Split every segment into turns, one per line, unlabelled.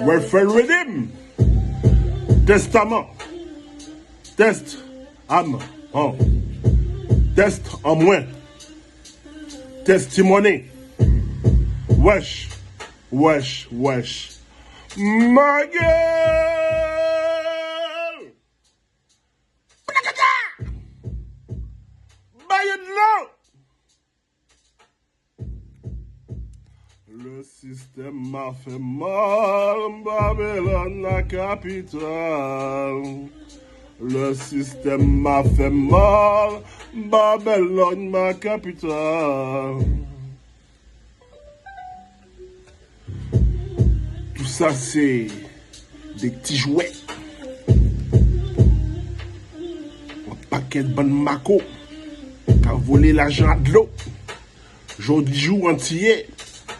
Welfare Redeem. Testament. Test. Âme. Oh. Test en moins. Testimony. Wesh. Wesh. Wesh. Ma gueule. Bayonne-le. Le système m'a fait mal, Babylone la capitale. Le système m'a fait mal, Babylone ma capitale. Tout ça c'est des petits jouets. Un paquet de bonnes macos qui a volé l'argent de l'eau. Aujourd'hui jour entier.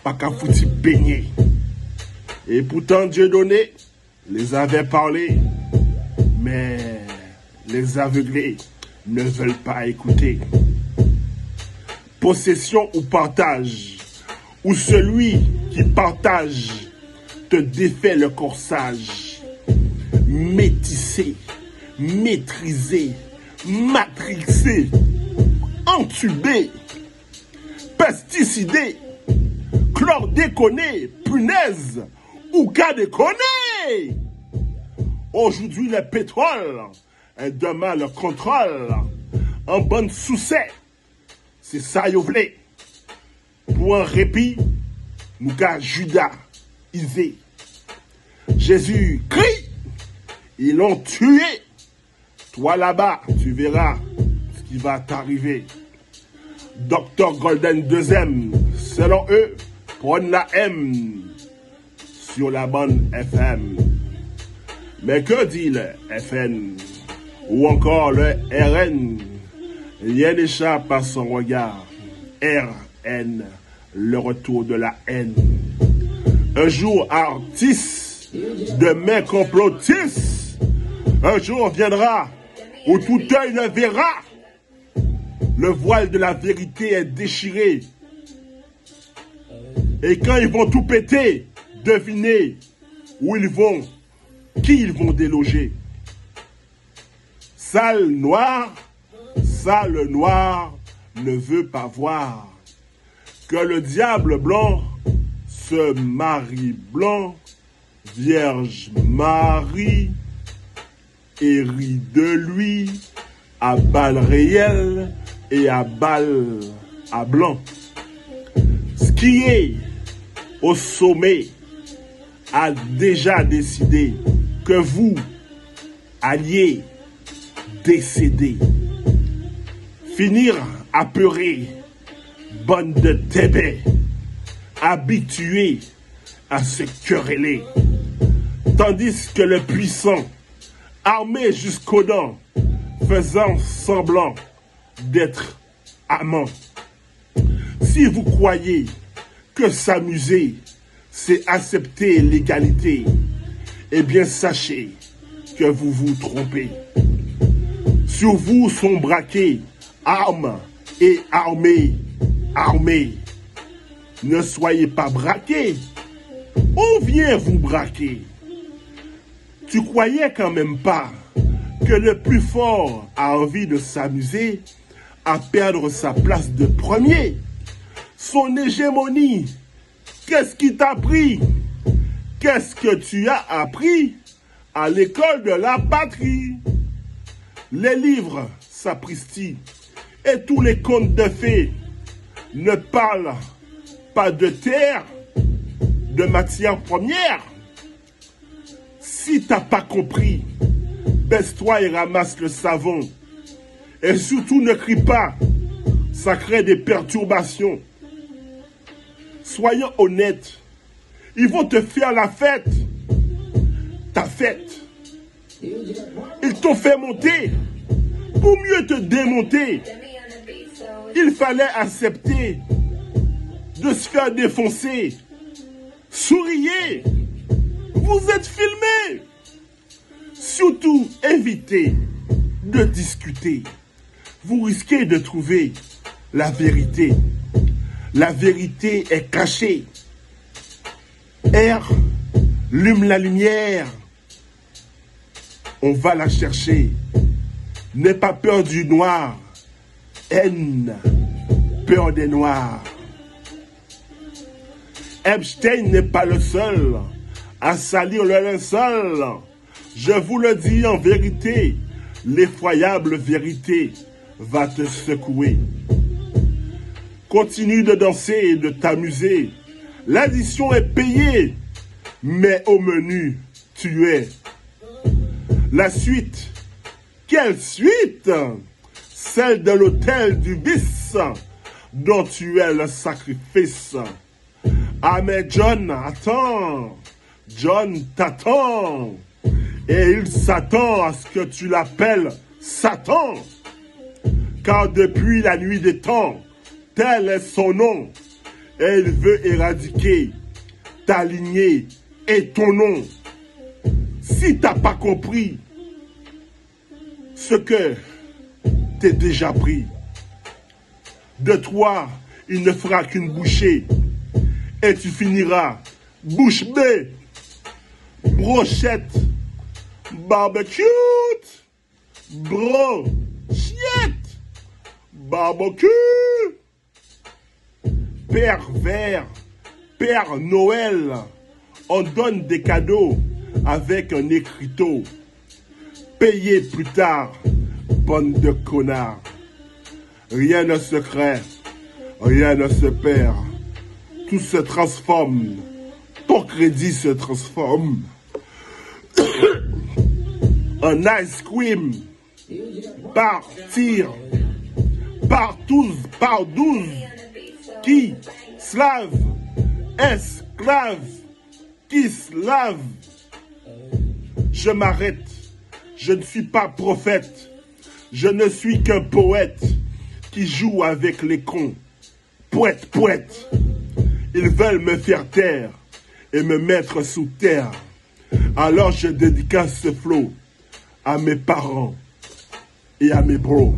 Pas qu'à foutre baigner. Et pourtant Dieu donné les avait parlé, mais les aveuglés ne veulent pas écouter. Possession ou partage, ou celui qui partage te défait le corsage. Métissé, maîtrisé, matrixé, entubé, pesticidé, chlordéconné, punaise, ou qu'à déconner. Aujourd'hui le pétrole, et demain le contrôle, en bonne soucette, c'est ça yo vle. Pour un répit, nous qu'à Judas, Isée. Jésus crie, ils l'ont tué. Toi là-bas, tu verras ce qui va t'arriver. Dr Golden 2M, selon eux, prône la M sur la bonne FM. Mais que dit le FN ou encore le RN? Rien n'échappe à son regard. RN, le retour de la haine. Un jour artiste, demain complotiste. Un jour viendra où tout œil le verra. Le voile de la vérité est déchiré. Et quand ils vont tout péter, devinez où ils vont, qui ils vont déloger. Sale noir ne veut pas voir que le diable blanc se marie blanc, Vierge Marie, et rit de lui à balles réelles et à balles à blanc. Ce qui est au sommet a déjà décidé que vous alliez décéder. Finir apeuré, bande de tébé, habitué à se quereller. Tandis que le puissant, armé jusqu'aux dents, faisant semblant d'être amant. Si vous croyez que s'amuser, c'est accepter l'égalité, eh bien sachez que vous vous trompez. Sur vous sont braqués armes et armées. Ne soyez pas braqués. On vient vous braquer. Tu croyais quand même pas que le plus fort a envie de s'amuser à perdre sa place de premier. Son hégémonie, qu'est-ce qui t'a pris? Qu'est-ce que tu as appris à l'école de la patrie? Les livres sapristi et tous les contes de fées ne parlent pas de terre, de matière première. Si t'as pas compris, baisse-toi et ramasse le savon. Et surtout ne crie pas, ça crée des perturbations. Soyons honnêtes, ils vont te faire la fête. Ta fête. Ils t'ont fait monter pour mieux te démonter. Il fallait accepter de se faire défoncer. Souriez, vous êtes filmés. Surtout, évitez de discuter. Vous risquez de trouver la vérité. La vérité est cachée. R, lume la lumière. On va la chercher. N'aie pas peur du noir. N, peur des noirs. Epstein n'est pas le seul à salir le linceul. Je vous le dis en vérité, l'effroyable vérité va te secouer. Continue de danser et de t'amuser. L'addition est payée, mais au menu, tu es. La suite, quelle suite? Celle de l'autel du vice, dont tu es le sacrifice. Ah mais John, attends, John t'attend, et il s'attend à ce que tu l'appelles Satan, car depuis la nuit des temps, tel est son nom, et il veut éradiquer ta lignée et ton nom. Si t'as pas compris ce que t'es déjà pris, de toi, il ne fera qu'une bouchée, et tu finiras bouche bée, brochette, barbecue, brochette, barbecue, pervers, Père Noël, on donne des cadeaux avec un écriteau. Payez plus tard, bande de connards. Rien ne se crée, rien ne se perd. Tout se transforme. Ton crédit se transforme en ice cream. Partir. Par 12, par 12. Qui slave, esclave, qui slave. Je m'arrête. Je ne suis pas prophète. Je ne suis qu'un poète qui joue avec les cons. Poète, poète. Ils veulent me faire taire et me mettre sous terre. Alors je dédicace ce flow à mes parents et à mes bros.